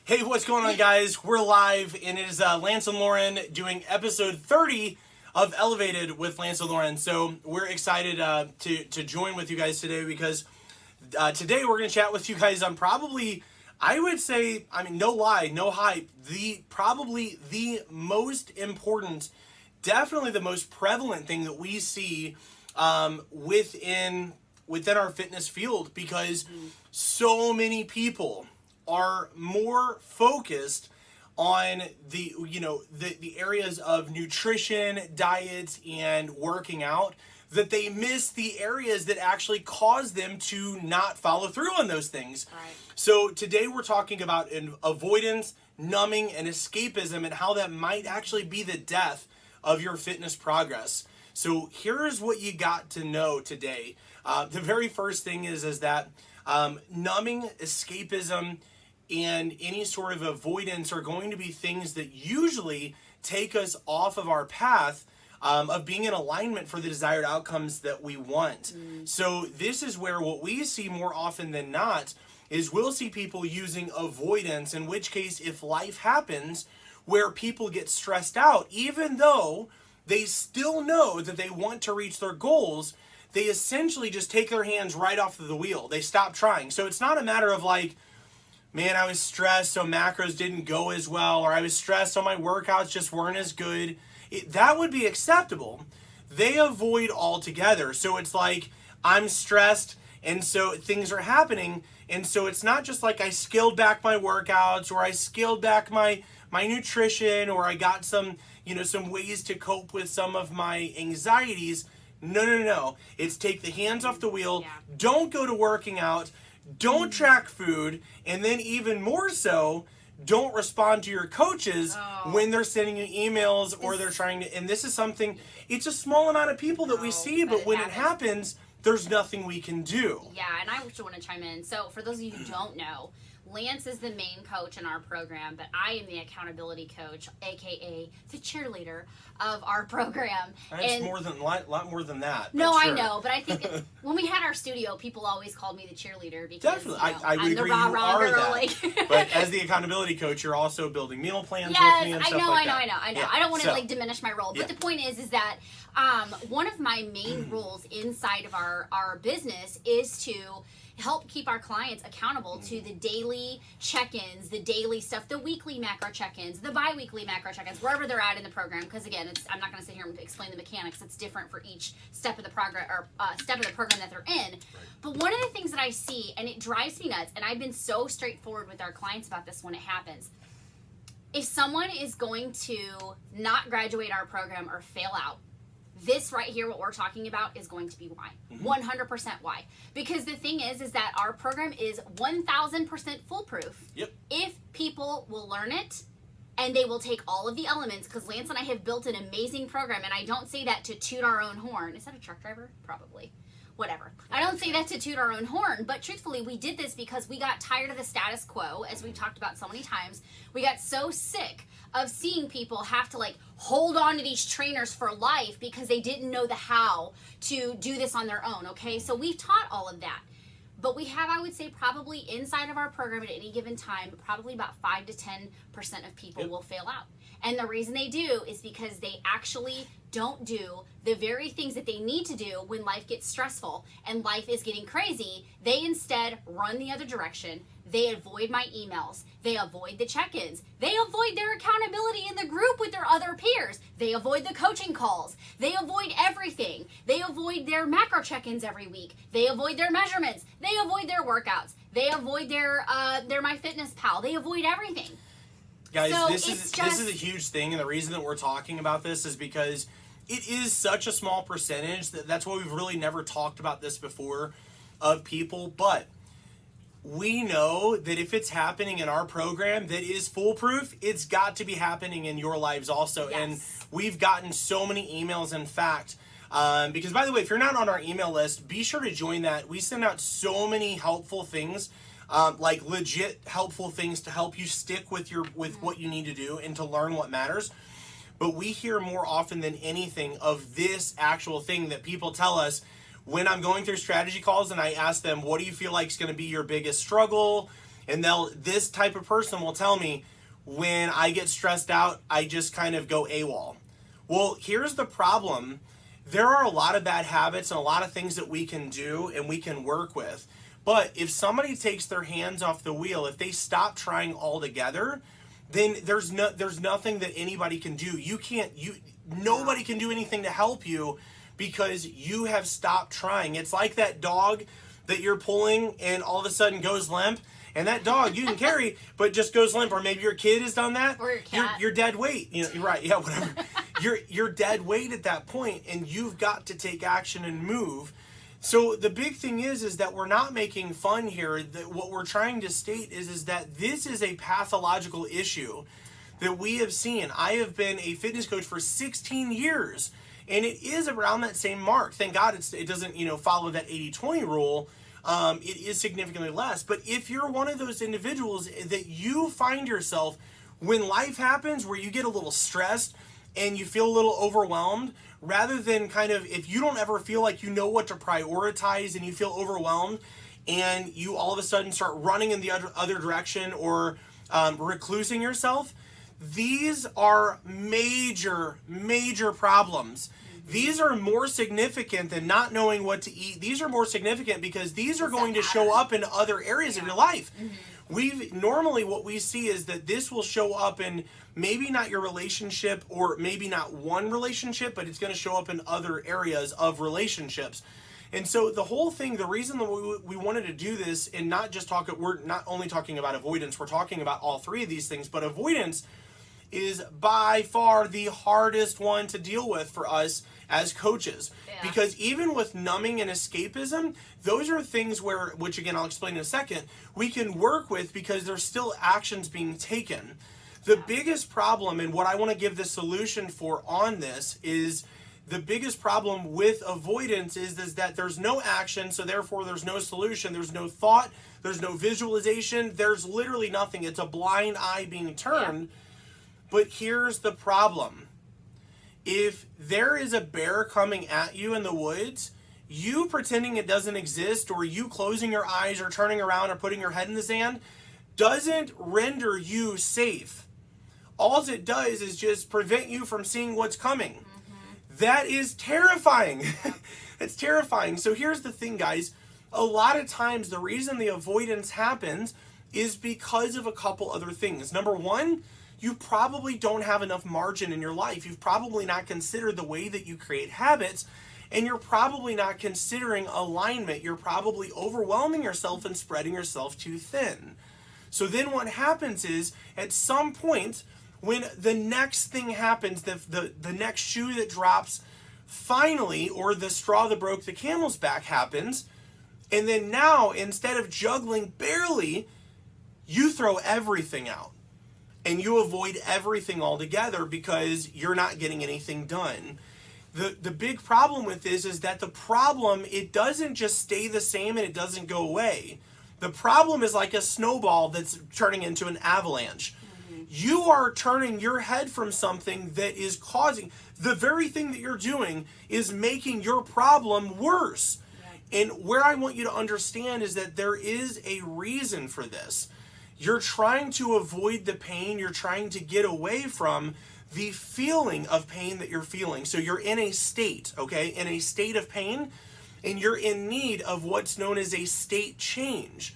Hey, what's going on, guys? We're live, and it is Lance and Lauren doing episode 30 of Elevated with Lance and Lauren. So we're excited to join with you guys today because today we're going to chat with you guys on probably, I would say, no lie, no hype, probably the most important, definitely the most prevalent thing that we see within our fitness field, because so many people are more focused on the areas of nutrition, diet, and working out, that they miss the areas that actually cause them to not follow through on those things. Right. So today we're talking about avoidance, numbing, and escapism, and how that might actually be the death of your fitness progress. So here's what you got to know today. The very first thing is that numbing, escapism, and any sort of avoidance are going to be things that usually take us off of our path of being in alignment for the desired outcomes that we want. So this is where what we see more often than not is we'll see people using avoidance, in which case if life happens where people get stressed out, even though they still know that they want to reach their goals, they essentially just take their hands right off of the wheel. They stop trying. So it's not a matter of like, man, I was stressed, so macros didn't go as well, or I was stressed, so my workouts just weren't as good. That would be acceptable. They avoid altogether. So it's like, I'm stressed, and so things are happening, and so it's not just like I scaled back my workouts, or I scaled back my nutrition, or I got some ways to cope with some of my anxieties. No. It's take the hands off the wheel. Yeah. Don't go to working out. Don't track food, and then even more so, don't respond to your coaches when they're sending you emails or they're trying to, and this is something, it's a small amount of people that we see, but when it happens, there's nothing we can do. Yeah, and I actually want to chime in. So for those of you who don't know, Lance is the main coach in our program, but I am the accountability coach, aka the cheerleader of our program. It's a lot more than that. No, sure. I know, but I think when we had our studio, people always called me the cheerleader because Definitely, I would I'm agree. the You are girl, that. like. But as the accountability coach, you're also building meal plans with me and I stuff know. like that. I know. Yeah. I don't want to diminish my role, but Yeah. the point is that one of my main rules inside of our business is to help keep our clients accountable to the daily check-ins, the daily stuff, the weekly macro check-ins, the bi-weekly macro check-ins, wherever they're at in the program. Because again, I'm not going to sit here and explain the mechanics. It's different for each step of the progress or step of the program that they're in. Right. But one of the things that I see, and it drives me nuts, and I've been so straightforward with our clients about this when it happens. If someone is going to not graduate our program or fail out, this right here, what we're talking about, is going to be why. 100% why. Because the thing is that our program is 1,000% foolproof. Yep. If people will learn it and they will take all of the elements, because Lance and I have built an amazing program, and I don't say that to toot our own horn. Is that a truck driver? Probably. Whatever. I don't say that to toot our own horn, but truthfully, we did this because we got tired of the status quo, as we've talked about so many times. We got so sick of seeing people have to hold on to these trainers for life because they didn't know the how to do this on their own, okay? So we've taught all of that. But we have, I would say, probably inside of our program at any given time, probably about 5 to 10% of people will fail out. And the reason they do is because they actually don't do the very things that they need to do when life gets stressful and life is getting crazy. They instead run the other direction. They avoid my emails. They avoid the check-ins. They avoid their accountability in the group with their other peers. They avoid the coaching calls. They avoid everything. They avoid their macro check-ins every week. They avoid their measurements. They avoid their workouts. They avoid their MyFitnessPal. They avoid everything. Guys, So this is a huge thing, and the reason that we're talking about this is because it is such a small percentage that's why we've really never talked about this before of people, but we know that if it's happening in our program that is foolproof, it's got to be happening in your lives also. Yes. And we've gotten so many emails, in fact, because by the way, if you're not on our email list, be sure to join that. We send out so many helpful things, like legit helpful things to help you stick with what you need to do and to learn what matters. But we hear more often than anything of this actual thing that people tell us when I'm going through strategy calls and I ask them, what do you feel like is going to be your biggest struggle? And this type of person will tell me, when I get stressed out, I just kind of go AWOL. Well, here's the problem. There are a lot of bad habits and a lot of things that we can do and we can work with. But if somebody takes their hands off the wheel, if they stop trying altogether, then there's nothing that anybody can do. Nobody can do anything to help you because you have stopped trying. It's like that dog that you're pulling and all of a sudden goes limp. And that dog you can carry, but just goes limp. Or maybe your kid has done that. Or your cat. You're dead weight. You're right. Yeah, whatever. You're dead weight at that point, and you've got to take action and move. So the big thing is that we're not making fun here. That what we're trying to state is that this is a pathological issue that we have seen. I have been a fitness coach for 16 years, and it is around that same mark. Thank God it doesn't follow that 80-20 rule. It is significantly less. But if you're one of those individuals that you find yourself when life happens where you get a little stressed and you feel a little overwhelmed, rather than kind of, if you don't ever feel like you know what to prioritize and you feel overwhelmed and you all of a sudden start running in the other direction or reclusing yourself, these are major problems. These are more significant than not knowing what to eat. These are more significant because these are going to show up in other areas of your life. Normally what we see is that this will show up in maybe not your relationship or maybe not one relationship, but it's going to show up in other areas of relationships. And so the whole thing, the reason that we wanted to do this and not just we're not only talking about avoidance, we're talking about all three of these things, but avoidance is by far the hardest one to deal with for us as coaches. Because even with numbing and escapism, those are things which again I'll explain in a second, we can work with because there's still actions being taken. The biggest problem, and what I want to give the solution for on this, is the biggest problem with avoidance is that there's no action, so therefore there's no solution, there's no thought, there's no visualization, there's literally nothing. It's a blind eye being turned. But here's the problem. If there is a bear coming at you in the woods, you pretending it doesn't exist or you closing your eyes or turning around or putting your head in the sand doesn't render you safe. All it does is just prevent you from seeing what's coming. That is terrifying. It's terrifying. So here's the thing, guys. A lot of times the reason the avoidance happens is because of a couple other things. Number one, you probably don't have enough margin in your life. You've probably not considered the way that you create habits, and you're probably not considering alignment. You're probably overwhelming yourself and spreading yourself too thin. So then what happens is, at some point, when the next thing happens, the next shoe that drops finally, or the straw that broke the camel's back happens, and then now, instead of juggling barely, you throw everything out. And you avoid everything altogether because you're not getting anything done. The big problem with this is that the problem, it doesn't just stay the same and it doesn't go away. The problem is like a snowball that's turning into an avalanche. You are turning your head from something that is causing, the very thing that you're doing is making your problem worse. And where I want you to understand is that there is a reason for this. You're trying to avoid the pain. You're trying to get away from the feeling of pain that you're feeling. So you're in a state, okay, in a state of pain, and you're in need of what's known as a state change.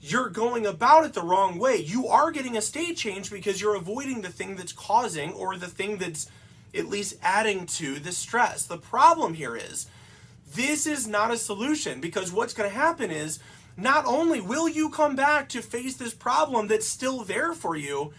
You're going about it the wrong way. You are getting a state change because you're avoiding the thing that's causing or the thing that's at least adding to the stress. The problem here is this is not a solution, because what's going to happen is not only will you come back to face this problem that's still there for you,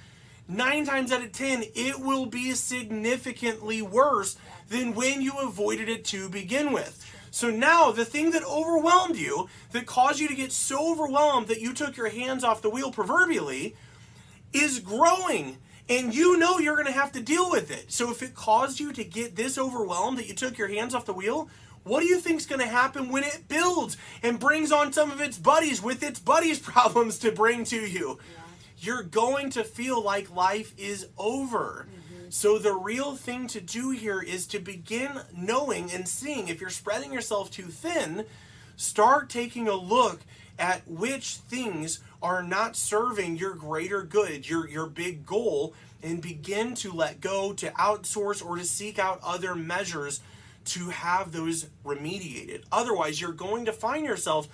9 times out of 10, it will be significantly worse than when you avoided it to begin with. So now the thing that overwhelmed you, that caused you to get so overwhelmed that you took your hands off the wheel proverbially, is growing. And you know you're going to have to deal with it. So if it caused you to get this overwhelmed that you took your hands off the wheel, what do you think's going to happen when it builds and brings on some of its buddies with its buddies' problems to bring to you? You're going to feel like life is over. So the real thing to do here is to begin knowing and seeing if you're spreading yourself too thin, start taking a look at which things are not serving your greater good, your big goal, and begin to let go, to outsource, or to seek out other measures to have those remediated. Otherwise, you're going to find yourself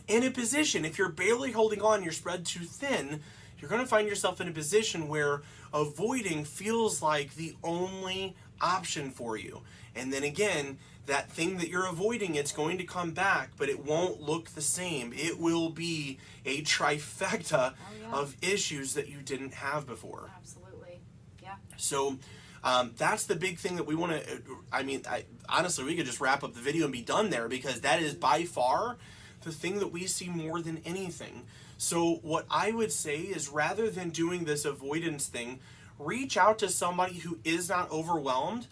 in a position, if you're barely holding on, you're spread too thin, you're going to find yourself in a position where avoiding feels like the only option for you. And then again, that thing that you're avoiding, it's going to come back, but it won't look the same. It will be a trifecta of issues that you didn't have before. Absolutely. Yeah. So that's the big thing that we want to, honestly, we could just wrap up the video and be done there, because that is by far the thing that we see more than anything. So what I would say is, rather than doing this avoidance thing, reach out to somebody who is not overwhelmed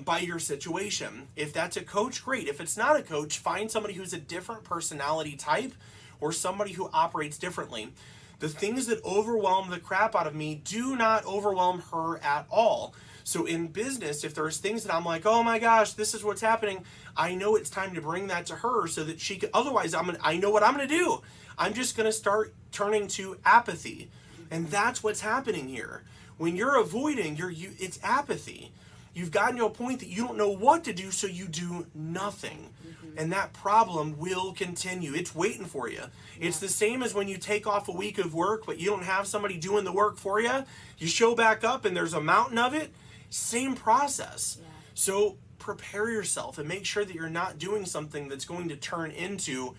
by your situation. If that's a coach, great. If it's not a coach, find somebody who's a different personality type or somebody who operates differently. The things that overwhelm the crap out of me do not overwhelm her at all. So in business, if there's things that I'm like, oh my gosh, this is what's happening, I know it's time to bring that to her so that she can, otherwise I know what I'm going to do. I'm just going to start turning to apathy. And that's what's happening here. When you're avoiding, it's apathy. You've gotten to a point that you don't know what to do, so you do nothing. And that problem will continue. It's waiting for you. It's the same as when you take off a week of work, but you don't have somebody doing the work for you. You show back up and there's a mountain of it. Same process. Yeah. So prepare yourself and make sure that you're not doing something that's going to turn into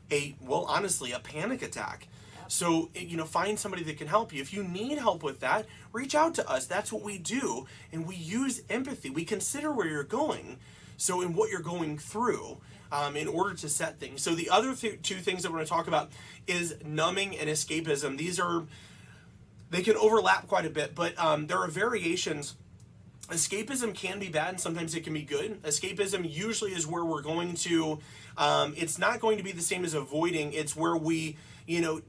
a panic attack. So, find somebody that can help you. If you need help with that, reach out to us. That's what we do. And we use empathy. We consider where you're going, so in what you're going through, in order to set things. So the other two things that we're going to talk about is numbing and escapism. They can overlap quite a bit, but there are variations. Escapism can be bad and sometimes it can be good. Escapism usually is where we're going to, it's not going to be the same as avoiding. It's where we,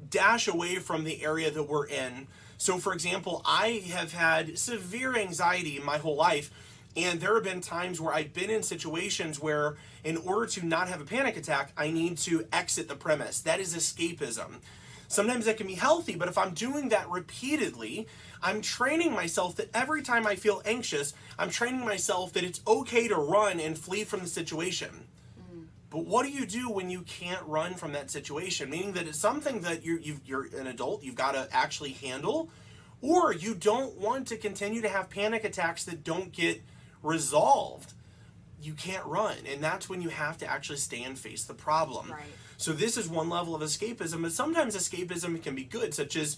dash away from the area that we're in. So for example, I have had severe anxiety my whole life, and there have been times where I've been in situations where in order to not have a panic attack, I need to exit the premise. That is escapism. Sometimes that can be healthy, but if I'm doing that repeatedly, I'm training myself that every time I feel anxious, I'm training myself that it's okay to run and flee from the situation. But what do you do when you can't run from that situation? Meaning that it's something that you're an adult, you've got to actually handle, or you don't want to continue to have panic attacks that don't get resolved. You can't run, and that's when you have to actually stay and face the problem. Right. So this is one level of escapism, but sometimes escapism can be good, such as,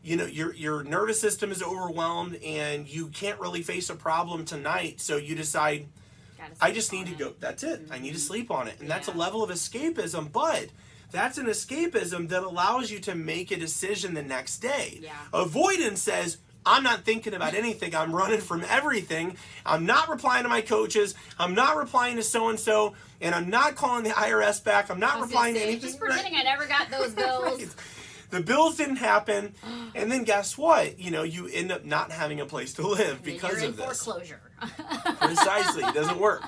your nervous system is overwhelmed and you can't really face a problem tonight, so you decide, I just need to go, that's it, I need to sleep on it. And that's a level of escapism, but that's an escapism that allows you to make a decision the next day. Yeah. Avoidance says, I'm not thinking about anything. I'm running from everything. I'm not replying to my coaches. I'm not replying to so-and-so. And I'm not calling the IRS back. I'm not replying to anything. Just pretending I never got those bills. Right. The bills didn't happen. And then guess what? You end up not having a place to live because of this. Foreclosure. Precisely. It doesn't work.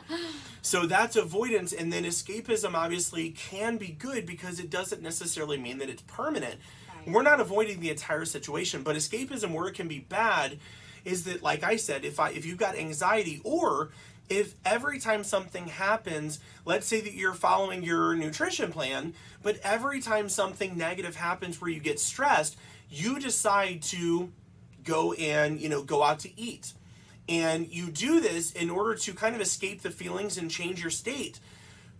So that's avoidance. And then escapism obviously can be good because it doesn't necessarily mean that it's permanent. We're not avoiding the entire situation, but escapism, where it can be bad, is that, like I said, if you've got anxiety, or if every time something happens, let's say that you're following your nutrition plan, but every time something negative happens where you get stressed, you decide to go and, go out to eat. And you do this in order to kind of escape the feelings and change your state.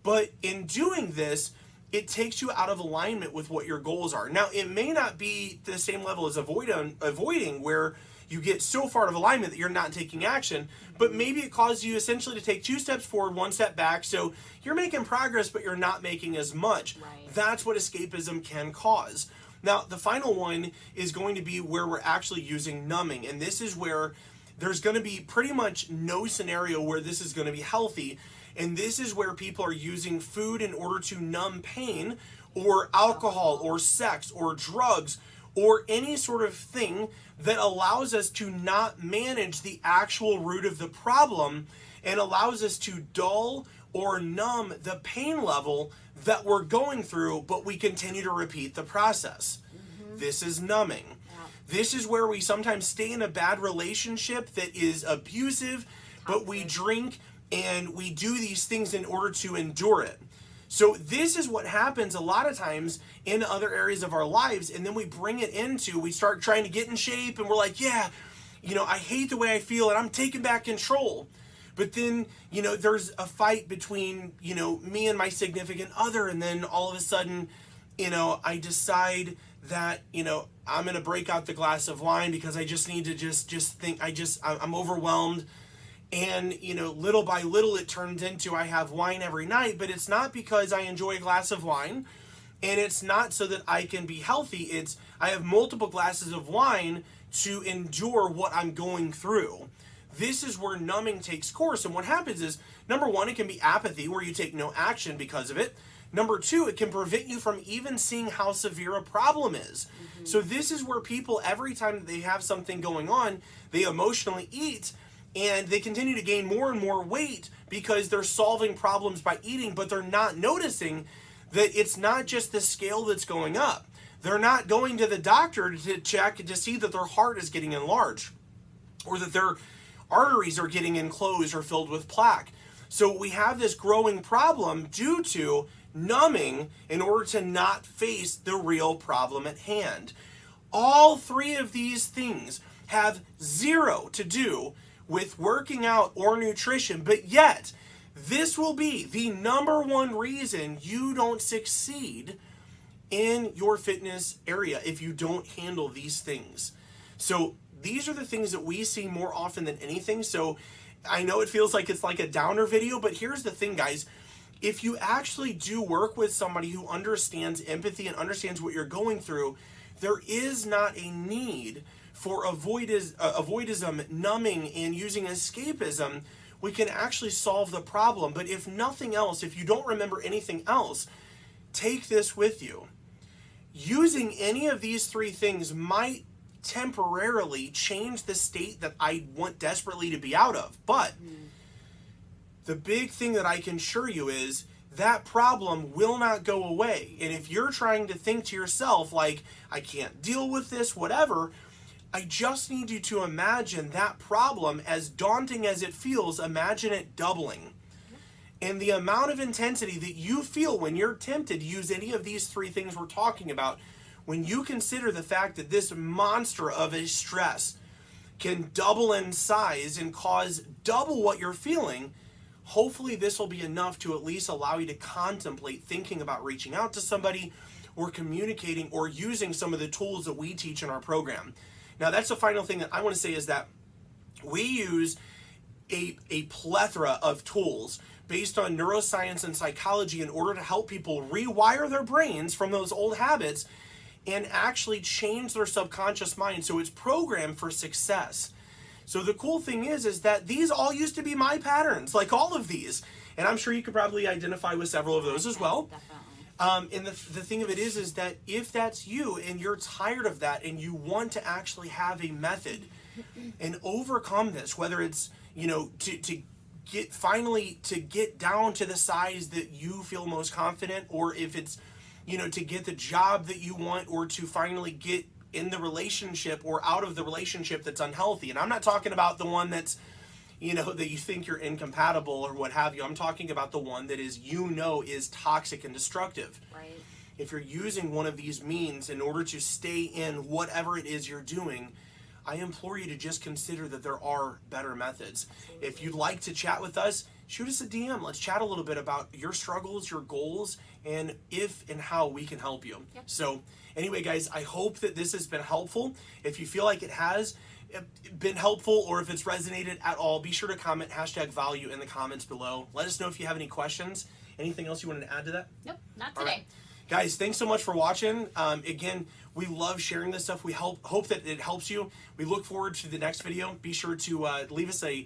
But in doing this, it takes you out of alignment with what your goals are. Now, it may not be the same level as avoiding, where you get so far out of alignment that you're not taking action, but maybe it causes you essentially to take 2 steps forward, 1 step back, so you're making progress, but you're not making as much. Right. That's what escapism can cause. Now, the final one is going to be where we're actually using numbing, and this is where there's going to be pretty much no scenario where this is going to be healthy. And this is where people are using food in order to numb pain, or alcohol, or sex, or drugs, or any sort of thing that allows us to not manage the actual root of the problem and allows us to dull or numb the pain level that we're going through, but we continue to repeat the process. This is numbing. This is where we sometimes stay in a bad relationship that is abusive, but we drink and we do these things in order to endure it. So this is what happens a lot of times in other areas of our lives, and then we bring it into, we start trying to get in shape, and we're like, yeah, I hate the way I feel, and I'm taking back control. But then, there's a fight between, me and my significant other, and then all of a sudden, I decide that, I'm going to break out the glass of wine because I just need to just think, I'm overwhelmed. And, little by little, it turns into I have wine every night, but it's not because I enjoy a glass of wine, and it's not so that I can be healthy. It's I have multiple glasses of wine to endure what I'm going through. This is where numbing takes course. And what happens is, number one, it can be apathy, where you take no action because of it. Number two, it can prevent you from even seeing how severe a problem is. So this is where people, every time that they have something going on, they emotionally eat, and they continue to gain more and more weight because they're solving problems by eating, but they're not noticing that it's not just the scale that's going up. They're not going to the doctor to check to see that their heart is getting enlarged, or that their arteries are getting enclosed or filled with plaque. So we have this growing problem due to numbing in order to not face the real problem at hand. All three of these things have zero to do with working out or nutrition, but yet this will be the number one reason you don't succeed in your fitness area if you don't handle these things. So these are the things that we see more often than anything. So I know it feels like it's like a downer video, but here's the thing, guys. If you actually do work with somebody who understands empathy and understands what you're going through, there is not a need for avoidism, numbing, and using escapism. We can actually solve the problem. But if nothing else, if you don't remember anything else, take this with you. Using any of these three things might temporarily change the state that I want desperately to be out of. But the big thing that I can assure you is that problem will not go away. And if you're trying to think to yourself like, I can't deal with this, whatever, I just need you to imagine that problem, as daunting as it feels, imagine it doubling. And the amount of intensity that you feel when you're tempted to use any of these three things we're talking about, when you consider the fact that this monster of a stress can double in size and cause double what you're feeling, hopefully this will be enough to at least allow you to contemplate thinking about reaching out to somebody or communicating or using some of the tools that we teach in our program. Now, that's the final thing that I want to say, is that we use a plethora of tools based on neuroscience and psychology in order to help people rewire their brains from those old habits and actually change their subconscious mind so it's programmed for success. So the cool thing is that these all used to be my patterns, like all of these. And I'm sure you could probably identify with several of those as well. And the thing of it is that if that's you and you're tired of that and you want to actually have a method and overcome this, whether it's, to get down to the size that you feel most confident, or if it's, to get the job that you want, or to finally get in the relationship or out of the relationship that's unhealthy. And I'm not talking about the one that's, that you think you're incompatible or what have you. I'm talking about the one that is, is toxic and destructive. Right. If you're using one of these means in order to stay in whatever it is you're doing, I implore you to just consider that there are better methods. Absolutely. If you'd like to chat with us, shoot us a DM. Let's chat a little bit about your struggles, your goals, and if and how we can help you. Yep. So anyway, guys, I hope that this has been helpful. If you feel like it has been helpful, or if it's resonated at all, be sure to comment #value in the comments below. Let us know if you have any questions. Anything else you wanted to add to that? Nope, not today. Right. Guys, thanks so much for watching. Again, we love sharing this stuff. We hope that it helps you. We look forward to the next video. Be sure to leave us a